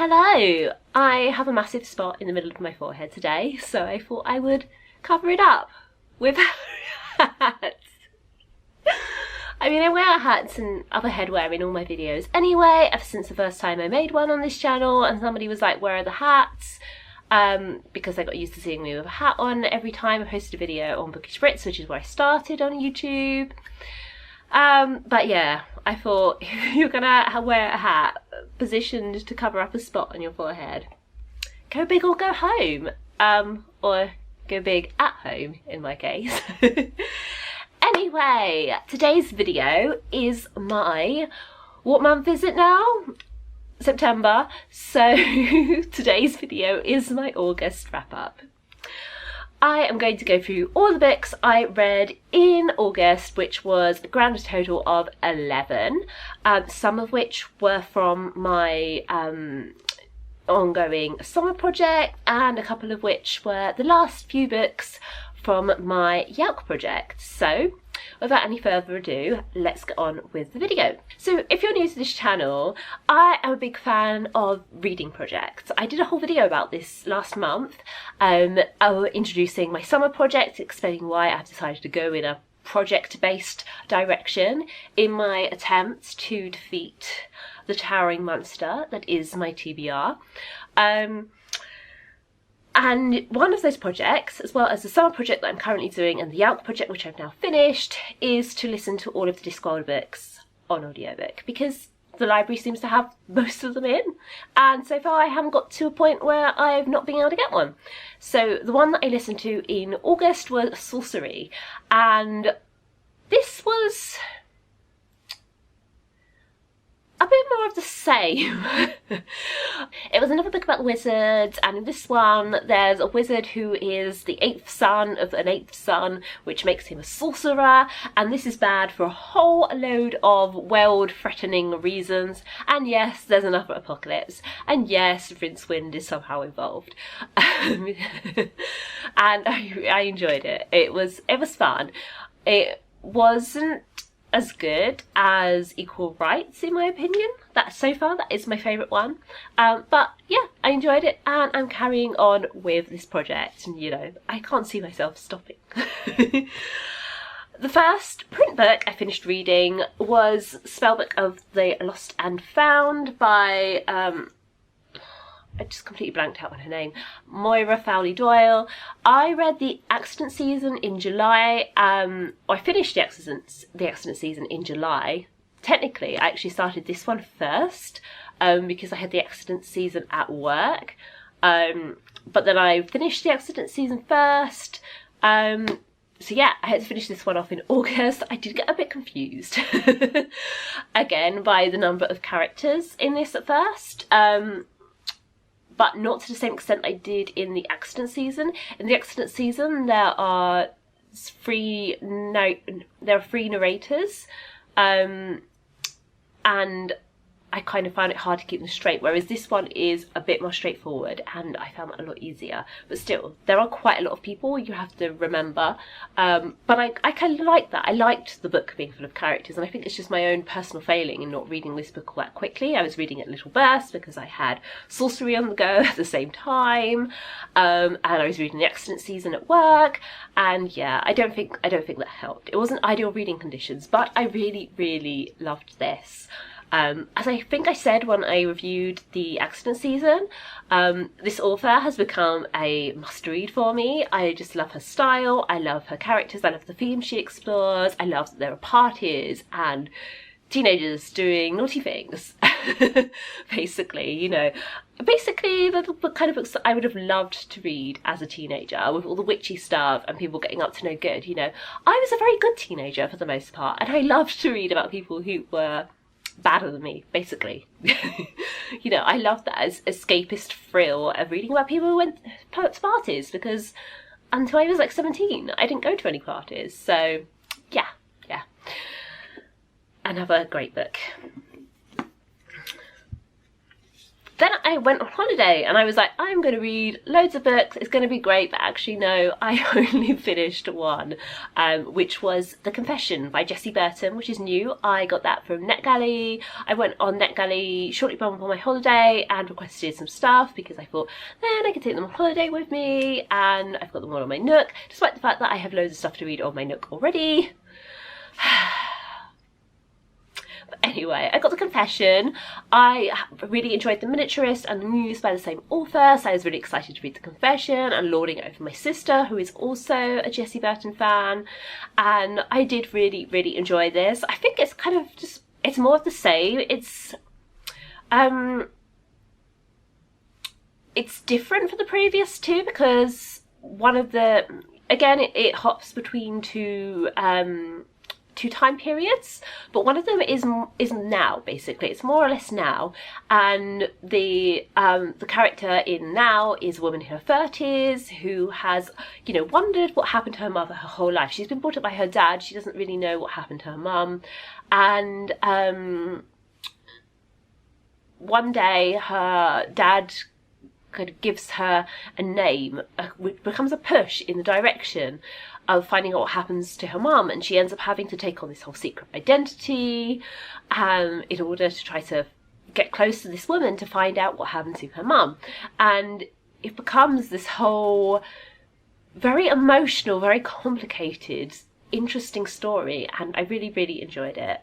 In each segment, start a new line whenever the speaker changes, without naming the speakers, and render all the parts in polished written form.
Hello! I have a massive spot in the middle of my forehead today, so I thought I would cover it up with hats. I mean, I wear hats and other headwear in all my videos anyway, ever since the first time I made one on this channel, and somebody was like, where are the hats? Because I got used to seeing me with a hat on every time I posted a video on Bookish Brits, which is where I started on YouTube. But yeah, I thought if you're gonna wear a hat positioned to cover up a spot on your forehead, go big or go home. Or go big at home in my case. Anyway, today's video is my, what month is it now? September. So today's video is my August wrap up. I am going to go through all the books I read in August, which was a grand total of 11, some of which were from my ongoing summer project, and a couple of which were the last few books from my Yelk project. So without any further ado, let's get on with the video. So if you're new to this channel, I am a big fan of reading projects. I did a whole video about this last month, introducing my summer project, explaining why I've decided to go in a project-based direction in my attempts to defeat the towering monster that is my TBR. And one of those projects, as well as the summer project that I'm currently doing and the Yelk project, which I've now finished, is to listen to all of the Discworld books on audiobook, because the library seems to have most of them in, and so far I haven't got to a point where I've not been able to get one. So the one that I listened to in August was Sourcery, and this was a bit more of the same. It was another book about wizards, and in this one there's a wizard who is the 8th son of an 8th son, which makes him a sorcerer, and this is bad for a whole load of world-threatening reasons. And yes, there's another apocalypse, and yes, Rincewind is somehow involved. And I enjoyed it. It was fun. It wasn't as good as Equal Rights, in my opinion. That so far, that is my favourite one. But yeah, I enjoyed it, and I'm carrying on with this project, and you know, I can't see myself stopping. The first print book I finished reading was Spellbook of the Lost and Found by I just completely blanked out on her name, Moïra Fowley-Doyle. I read the Accident season in July. I finished the Accident season in July. Technically, I actually started this one first because I had the Accident season at work. But then I finished the Accident season first. So yeah, I had to finish this one off in August. I did get a bit confused, again, by the number of characters in this at first. But not to the same extent I did in the Accident season. In the Accident season, there are three narrators, and I kind of found it hard to keep them straight, whereas this one is a bit more straightforward, and I found that a lot easier. But still, there are quite a lot of people you have to remember, but I kind of like that. I liked the book being full of characters, and I think it's just my own personal failing in not reading this book all that quickly. I was reading it in little bursts because I had Sourcery on the go at the same time, and I was reading the Accident season at work, and yeah, I don't think that helped. It wasn't ideal reading conditions, but I really, really loved this. As I think I said when I reviewed the Accident season, this author has become a must-read for me. I just love her style, I love her characters, I love the themes she explores, I love that there are parties and teenagers doing naughty things. Basically, you know, the kind of books that I would have loved to read as a teenager, with all the witchy stuff and people getting up to no good, you know. I was a very good teenager for the most part, and I loved to read about people who were badder than me, basically. You know, I love that as escapist thrill of reading about people who went to parties, because until I was like 17, I didn't go to any parties. So yeah. Another great book. Then I went on holiday and I was like, I'm going to read loads of books, it's going to be great, but actually no, I only finished one, which was The Confession by Jessie Burton, which is new. I got that from NetGalley. I went on NetGalley shortly before my holiday and requested some stuff because I thought then I could take them on holiday with me, and I've got them all on my Nook, despite the fact that I have loads of stuff to read on my Nook already. Anyway, I got The Confession. I really enjoyed The Miniaturist and The Muse by the same author, so I was really excited to read The Confession and lording it over my sister, who is also a Jessie Burton fan, and I did really, really enjoy this. I think it's kind of just, it's more of the same. It's different from the previous two because one of the, again, it hops between two time periods, but one of them is now, basically. It's more or less now, and the character in now is a woman in her 30s who has, you know, wondered what happened to her mother her whole life. She's been brought up by her dad. She doesn't really know what happened to her mum, and one day her dad kind of gives her a name, which becomes a push in the direction of finding out what happens to her mum, and she ends up having to take on this whole secret identity in order to try to get close to this woman to find out what happened to her mum. And it becomes this whole very emotional, very complicated, interesting story, and I really, really enjoyed it.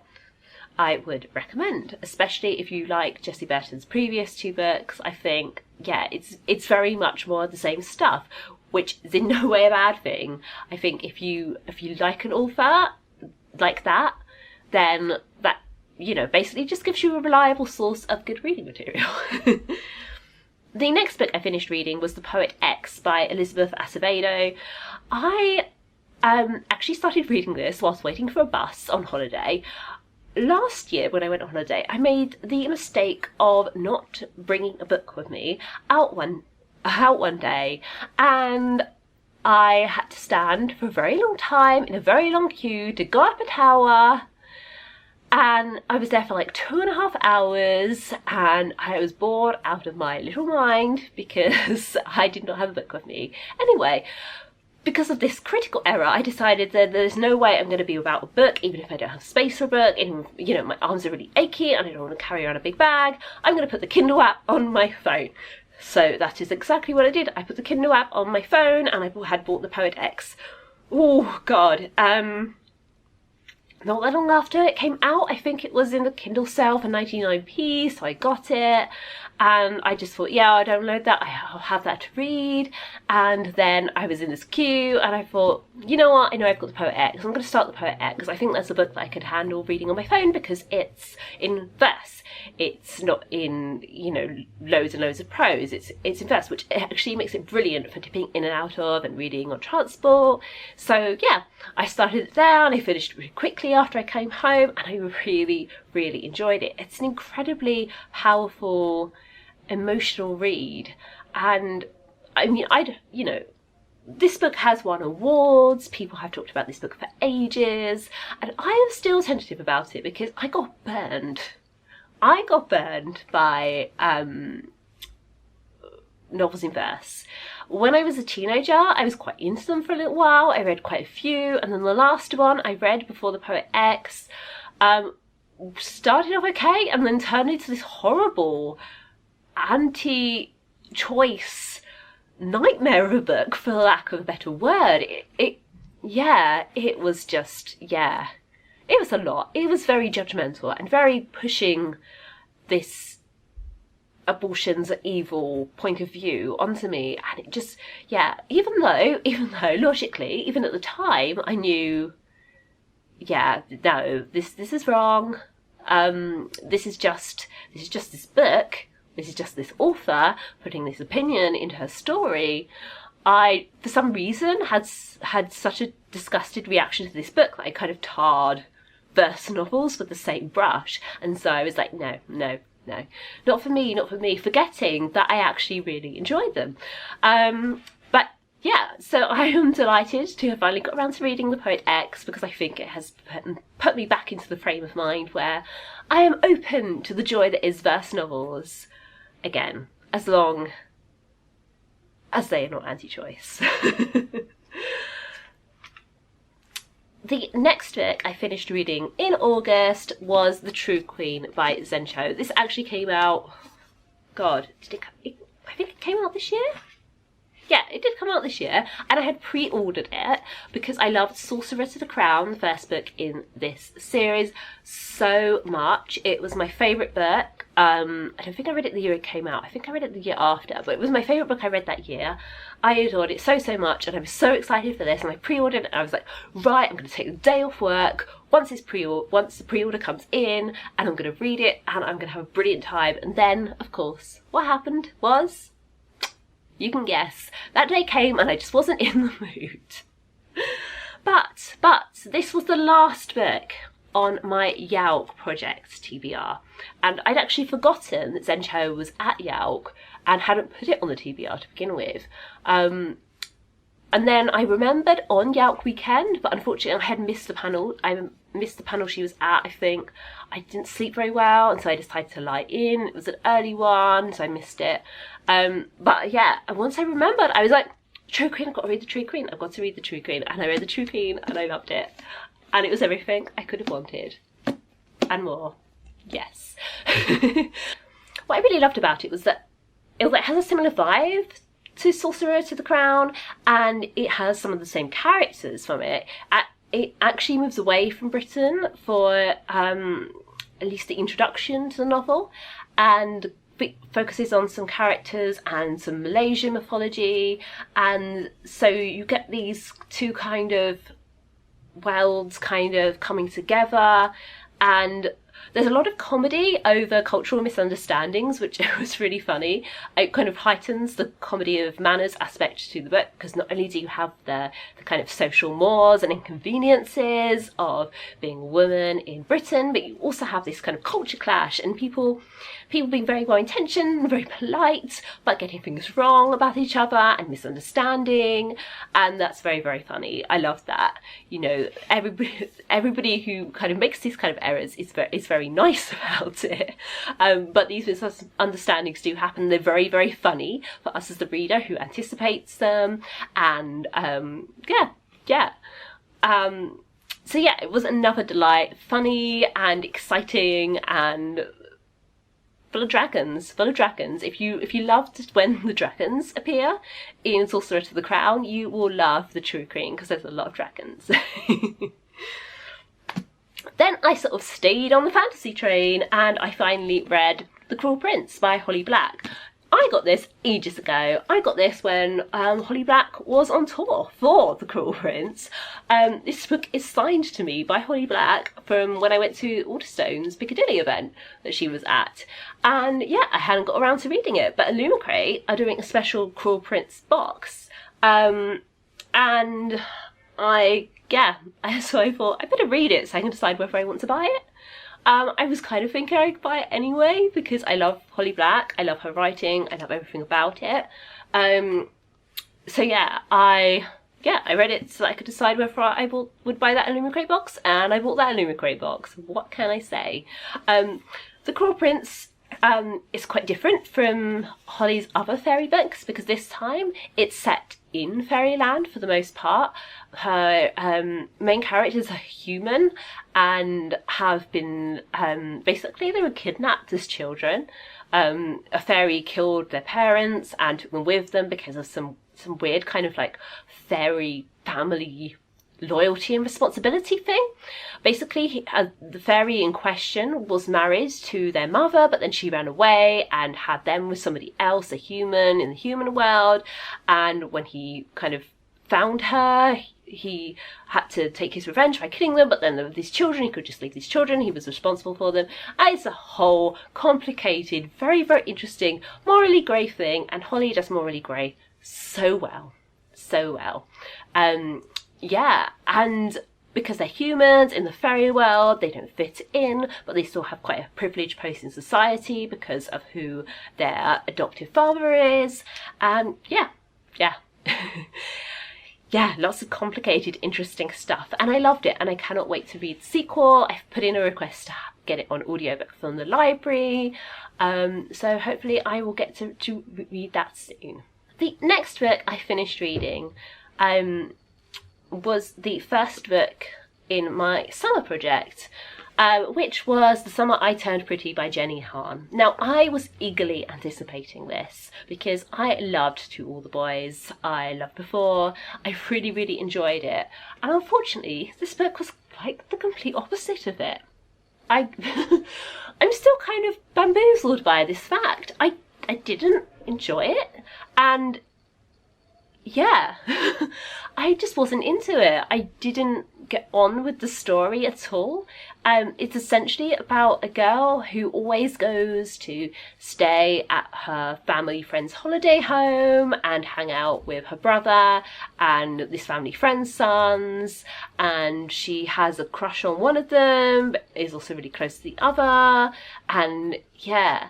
I would recommend, especially if you like Jessie Burton's previous two books. I think, yeah, it's very much more of the same stuff, which is in no way a bad thing. I think if you like an author like that, then that, you know, basically just gives you a reliable source of good reading material. The next book I finished reading was The Poet X by Elizabeth Acevedo. I actually started reading this whilst waiting for a bus on holiday. Last year, when I went on holiday, I made the mistake of not bringing a book with me out one day, and I had to stand for a very long time in a very long queue to go up a tower, and I was there for like 2.5 hours, and I was bored out of my little mind because I did not have a book with me. Anyway, because of this critical error, I decided that there's no way I'm going to be without a book, even if I don't have space for a book, and, you know, my arms are really achy and I don't want to carry around a big bag. I'm going to put the Kindle app on my phone. So that is exactly what I did. I put the Kindle app on my phone, and I had bought The Poet X. Oh, God. Not that long after it came out, I think it was in the Kindle sale for 99p, so I got it. And I just thought, yeah, I'll download that, I'll have that to read. And then I was in this queue, and I thought, you know what, I know I've got The Poet X, I'm going to start The Poet X. I think that's a book that I could handle reading on my phone because it's in verse. It's not in, you know, loads and loads of prose. It's in verse, which actually makes it brilliant for dipping in and out of and reading on transport. So yeah, I started it there, and I finished really quickly after I came home, and I really, really enjoyed it. It's an incredibly powerful, emotional read, and I mean, you know, this book has won awards, people have talked about this book for ages, and I am still tentative about it because I got burned by novels in verse. When I was a teenager, I was quite into them for a little while. I read quite a few, and then the last one I read before The Poet X started off okay, and then turned into this horrible anti-choice nightmare of a book, for lack of a better word. It was just, yeah, it was a lot. It was very judgmental and very pushing this abortion's evil point of view onto me, and it just, yeah, even though logically, even at the time, I knew, yeah, no, this is wrong. This is just this book. This is just this author putting this opinion into her story. I, for some reason, had such a disgusted reaction to this book that I kind of tarred verse novels with the same brush, and so I was like, no, not for me, forgetting that I actually really enjoyed them. But yeah, so I am delighted to have finally got around to reading The Poet X, because I think it has put me back into the frame of mind where I am open to the joy that is verse novels. again, as long as they are not anti-choice. The next book I finished reading in August was The True Queen by Zen Cho. This actually came out, God, I think it came out this year? Yeah, it did come out this year, and I had pre-ordered it because I loved Sourcery to the Crown, the first book in this series, so much. It was my favourite book. I don't think I read it the year it came out. I think I read it the year after, but it was my favourite book I read that year. I adored it so, so much, and I was so excited for this, and I pre-ordered it, and I was like, right, I'm going to take the day off work once the pre-order comes in, and I'm going to read it, and I'm going to have a brilliant time. And then, of course, what happened was, you can guess, that day came and I just wasn't in the mood. But this was the last book on my Yalk project, TBR. And I'd actually forgotten that Zen Cho was at Yalk and hadn't put it on the TBR to begin with. And then I remembered on Yalk weekend, but unfortunately I had missed the panel. I missed the panel she was at, I think. I didn't sleep very well, and so I decided to lie in. It was an early one, so I missed it. But yeah, and once I remembered, I was like, True Queen, I've got to read The True Queen. I've got to read The True Queen. And I read The True Queen, and I loved it. And it was everything I could have wanted. And more. Yes. What I really loved about it was that it has a similar vibe to Sorcerer to the Crown, and it has some of the same characters from it. It actually moves away from Britain for at least the introduction to the novel, and focuses on some characters and some Malaysian mythology, and so you get these two kind of worlds kind of coming together, and there's a lot of comedy over cultural misunderstandings, which was really funny. It kind of heightens the comedy of manners aspect to the book, because not only do you have the kind of social mores and inconveniences of being a woman in Britain, but you also have this kind of culture clash and people being very well intentioned, very polite, but getting things wrong about each other and misunderstanding, and that's very, very funny. I love that. You know, everybody who kind of makes these kind of errors is very nice about it, but these misunderstandings do happen. They're very, very funny for us as the reader who anticipates them, and so yeah, it was another delight, funny and exciting and full of dragons. If you loved when the dragons appear in Sorcerer to the Crown, you will love The True Queen, because there's a lot of dragons. Then I sort of stayed on the fantasy train, and I finally read The Cruel Prince by Holly Black. I got this ages ago. I got this when Holly Black was on tour for The Cruel Prince. This book is signed to me by Holly Black from when I went to Waterstone's Piccadilly event that she was at. And yeah, I hadn't got around to reading it, but Illumicrate are doing a special Cruel Prince box. So I thought I better read it so I can decide whether I want to buy it. I was kind of thinking I could buy it anyway, because I love Holly Black, I love her writing, I love everything about it. So yeah, I read it so that I could decide whether I would buy that Illumicrate box, and I bought that Illumicrate box. What can I say? The Cruel Prince is quite different from Holly's other fairy books, because this time it's set in fairyland for the most part. Her main characters are human and have been basically they were kidnapped as children. A fairy killed their parents and took them with them because of some weird kind of like fairy family loyalty and responsibility thing. Basically, the fairy in question was married to their mother, but then she ran away and had them with somebody else, a human in the human world. And when he kind of found her, he had to take his revenge by killing them, but then there were these children, he could just leave these children, he was responsible for them. And it's a whole complicated, very, very interesting, morally grey thing, and Holly does morally grey so well. Yeah, and because they're humans in the fairy world, they don't fit in, but they still have quite a privileged place in society because of who their adoptive father is. And yeah. Yeah, lots of complicated, interesting stuff. And I loved it, and I cannot wait to read the sequel. I've put in a request get it on audiobook from the library. So hopefully I will get to read that soon. The next book I finished reading was the first book in my summer project, which was The Summer I Turned Pretty by Jenny Han. Now, I was eagerly anticipating this because I loved To All the Boys. I loved Before. I really, really enjoyed it. And unfortunately, this book was like the complete opposite of it. I'm still kind of bamboozled by this fact. I didn't enjoy it, and yeah, I just wasn't into it. I didn't get on with the story at all. It's essentially about a girl who always goes to stay at her family friend's holiday home and hang out with her brother and this family friend's sons, and she has a crush on one of them but is also really close to the other. And yeah,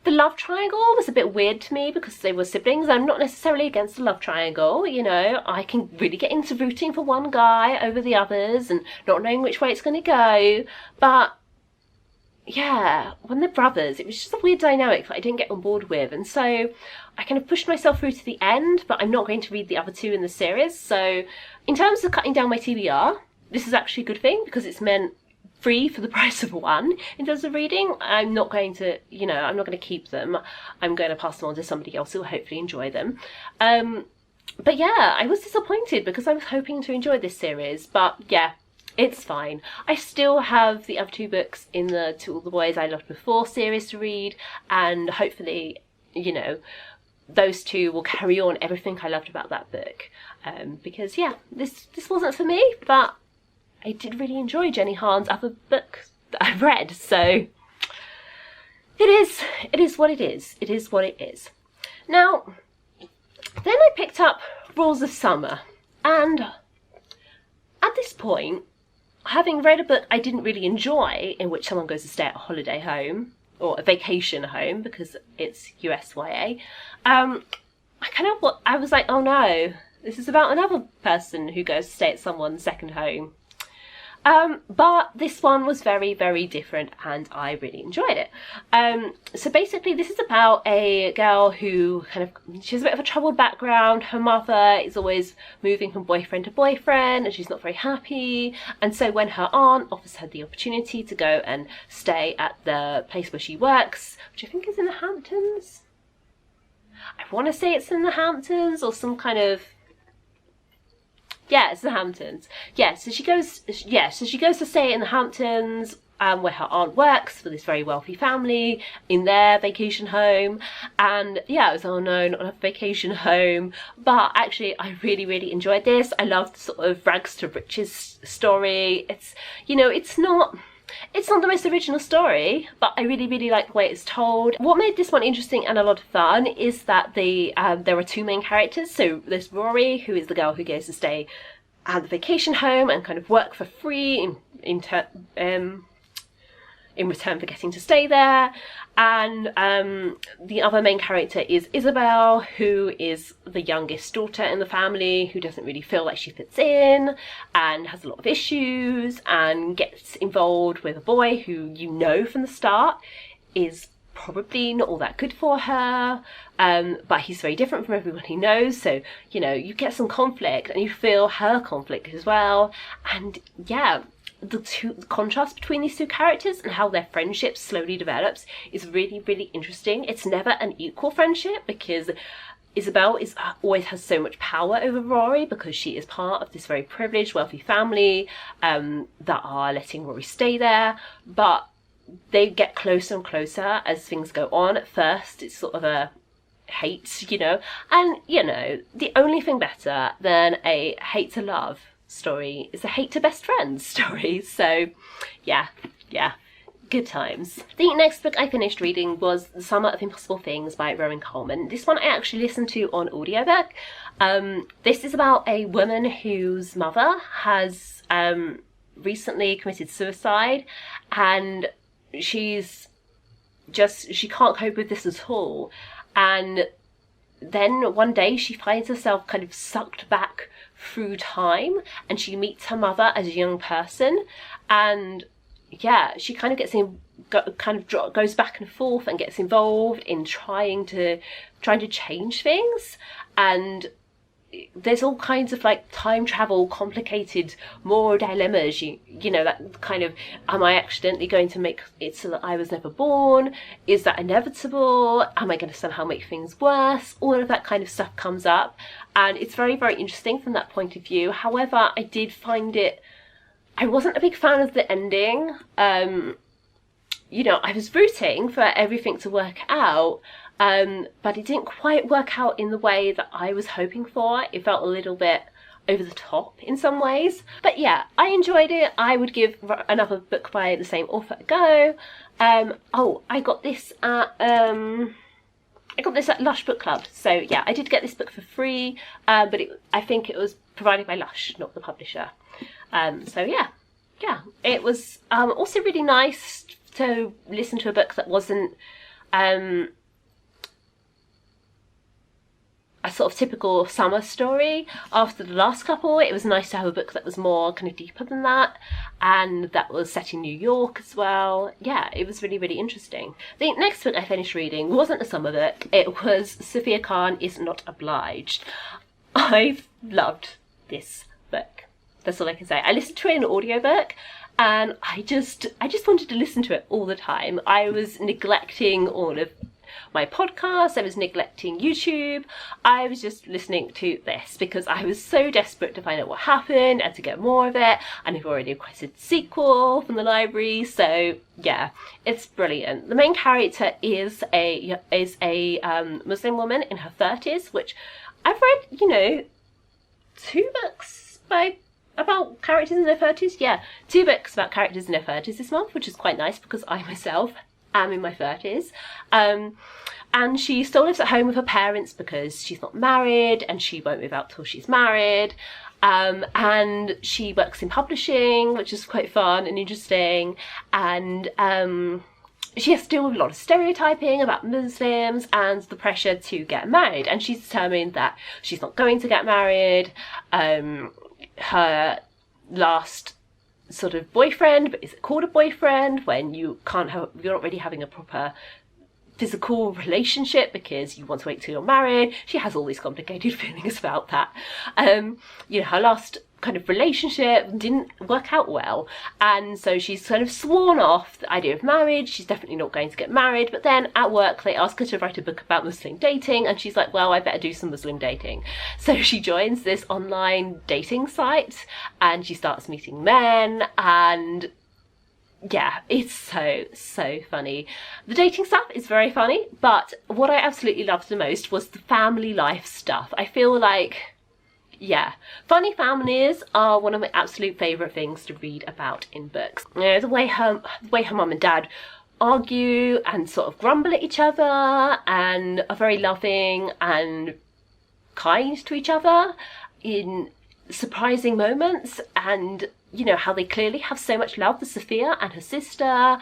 the love triangle was a bit weird to me because they were siblings. I'm not necessarily against the love triangle, you know. I can really get into rooting for one guy over the others and not knowing which way it's going to go. But yeah, when they're brothers, it was just a weird dynamic that I didn't get on board with. And so I kind of pushed myself through to the end, but I'm not going to read the other two in the series. So in terms of cutting down my TBR, this is actually a good thing because it's meant free for the price of one in terms of reading. I'm not going to, you know, I'm not going to keep them. I'm going to pass them on to somebody else who will hopefully enjoy them. But yeah, I was disappointed because I was hoping to enjoy this series, but yeah, it's fine. I still have the other two books in the To All the Boys I Loved Before series to read, and hopefully, you know, those two will carry on everything I loved about that book. Because yeah, this wasn't for me, but I did really enjoy Jenny Han's other books that I've read, so it is what it is. It is what it is. Now, then I picked up Rules of Summer, and at this point, having read a book I didn't really enjoy, in which someone goes to stay at a holiday home, or a vacation home, because it's USYA, I was like, oh no, this is about another person who goes to stay at someone's second home. But this one was very, very different and I really enjoyed it. So basically this is about a girl who she has a bit of a troubled background. Her mother is always moving from boyfriend to boyfriend and she's not very happy. And so when her aunt offers her the opportunity to go and stay at the place where she works, which I think is in the Hamptons. I want to say it's in the Hamptons or some kind of... Yeah, it's the Hamptons. Yeah, so she goes to stay in the Hamptons, where her aunt works for this very wealthy family in their vacation home. And yeah, I was, oh no, not a vacation home. But actually, I really, really enjoyed this. I loved the sort of rags to riches story. It's, you know, it's not the most original story, but I really, really like the way it's told. What made this one interesting and a lot of fun is that there are two main characters. So there's Rory, who is the girl who goes to stay at the vacation home and kind of work for free in return for getting to stay there. And the other main character is Isabel, who is the youngest daughter in the family, who doesn't really feel like she fits in and has a lot of issues and gets involved with a boy who, you know from the start, is probably not all that good for her, but he's very different from everyone he knows, so, you know, you get some conflict and you feel her conflict as well. And yeah, the contrast between these two characters and how their friendship slowly develops is really, really interesting. It's never an equal friendship because Isabel always has so much power over Rory because she is part of this very privileged, wealthy family that are letting Rory stay there. But they get closer and closer as things go on. At first, it's sort of a hate, you know, and, you know, the only thing better than a hate to love story is a hate to best friends story. So yeah, good times. The next book I finished reading was The Summer of Impossible Things by Rowan Coleman. This one I actually listened to on audiobook. This is about a woman whose mother has recently committed suicide, and she can't cope with this at all. And then one day she finds herself kind of sucked back through time and she meets her mother as a young person, and yeah, she kind of gets goes back and forth and gets involved in trying to change things, and there's all kinds of like time travel, complicated moral dilemmas. You know, that kind of, am I accidentally going to make it so that I was never born? Is that inevitable? Am I going to somehow make things worse? All of that kind of stuff comes up, and it's very, very interesting from that point of view. However, I did find I wasn't a big fan of the ending. You know, I was rooting for everything to work out, but it didn't quite work out in the way that I was hoping for. It felt a little bit over the top in some ways. But yeah, I enjoyed it. I would give another book by the same author a go. I got this at Lush Book Club. So yeah, I did get this book for free, but I think it was provided by Lush, not the publisher. So yeah, it was also really nice to listen to a book that wasn't a sort of typical summer story. After the last couple, it was nice to have a book that was more kind of deeper than that, and that was set in New York as well. Yeah, it was really, really interesting. The next book I finished reading wasn't a summer book. It was Sofia Khan Is Not Obliged. I've loved this book. That's all I can say. I listened to it in an audiobook, and I just wanted to listen to it all the time. I was neglecting all of my podcasts, I was neglecting YouTube, I was just listening to this because I was so desperate to find out what happened and to get more of it, and I've already requested sequel from the library, so yeah, it's brilliant. The main character is a Muslim woman in her 30s, which I've read, you know, 2 books about characters in their 30s. Yeah, 2 books about characters in their 30s this month, which is quite nice because I myself am in my 30s. And she still lives at home with her parents because she's not married and she won't move out till she's married. And she works in publishing, which is quite fun and interesting. And she has to deal with a lot of stereotyping about Muslims and the pressure to get married. And she's determined that she's not going to get married. Her last sort of boyfriend, but is it called a boyfriend when you're not really having a proper physical relationship because you want to wait till you're married? She has all these complicated feelings about that. You know, her last kind of relationship didn't work out well, and so she's kind of sworn off the idea of marriage. She's definitely not going to get married, but then at work they ask her to write a book about Muslim dating, and she's like, well, I better do some Muslim dating. So she joins this online dating site and she starts meeting men, and yeah, it's so funny. The dating stuff is very funny, but what I absolutely loved the most was the family life stuff. I feel like, yeah, funny families are one of my absolute favourite things to read about in books. You know, the way her mum and dad argue and sort of grumble at each other and are very loving and kind to each other in surprising moments, and you know how they clearly have so much love for Sophia and her sister,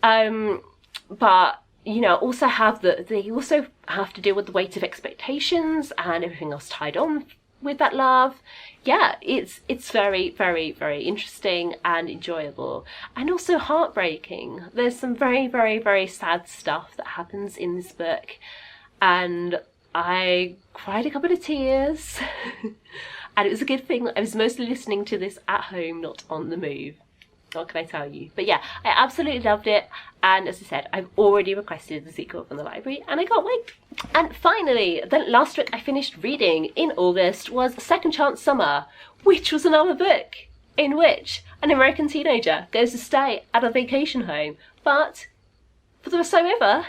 but you know they also have to deal with the weight of expectations and everything else tied on with that love. Yeah, it's very, very, very interesting and enjoyable, and also heartbreaking. There's some very, very, very sad stuff that happens in this book, and I cried a couple of tears. And it was a good thing that I was mostly listening to this at home, not on the move. What can I tell you? But yeah, I absolutely loved it. And as I said, I've already requested the sequel from the library and I can't wait. And finally, the last book I finished reading in August was Second Chance Summer, which was another book in which an American teenager goes to stay at a vacation home. But for the whatsoever,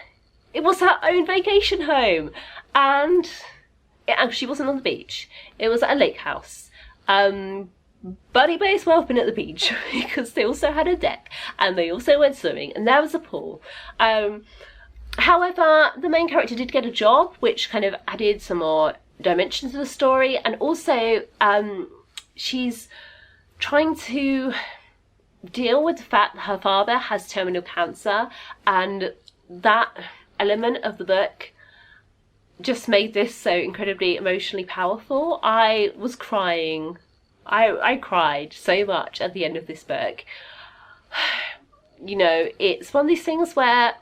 it was her own vacation home. And it actually wasn't on the beach. It was at a lake house. But it may as well have been at the beach because they also had a deck and they also went swimming and there was a pool. However, the main character did get a job, which kind of added some more dimension to the story, and also she's trying to deal with the fact that her father has terminal cancer, and that element of the book just made this so incredibly emotionally powerful. I was crying. I cried so much at the end of this book. you know, it's one of these things where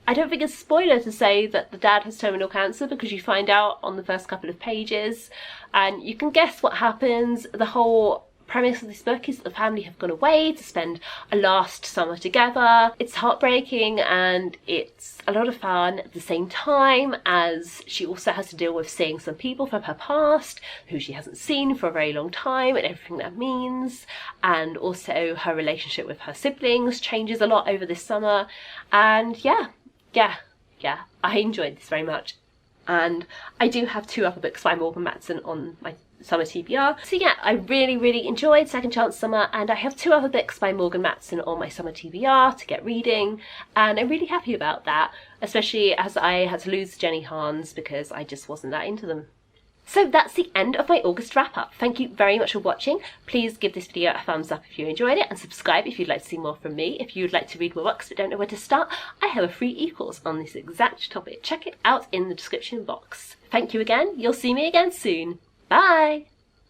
I don't think it's a spoiler to say that the dad has terminal cancer, because you find out on the first couple of pages and you can guess what happens. The whole premise of this book is that the family have gone away to spend a last summer together. It's heartbreaking and it's a lot of fun at the same time, as she also has to deal with seeing some people from her past who she hasn't seen for a very long time and everything that means, and also her relationship with her siblings changes a lot over this summer. And yeah, I enjoyed this very much. And I do have 2 other books by Morgan Matson on my summer TBR. So yeah, I really enjoyed Second Chance Summer, and I have 2 other books by Morgan Matson on my summer TBR to get reading, and I'm really happy about that, especially as I had to lose Jenny Hans because I just wasn't that into them. So that's the end of my August wrap-up. Thank you very much for watching. Please give this video a thumbs up if you enjoyed it, and subscribe if you'd like to see more from me. If you'd like to read more books but don't know where to start, I have a free e-course on this exact topic. Check it out in the description box. Thank you again. You'll see me again soon. Bye!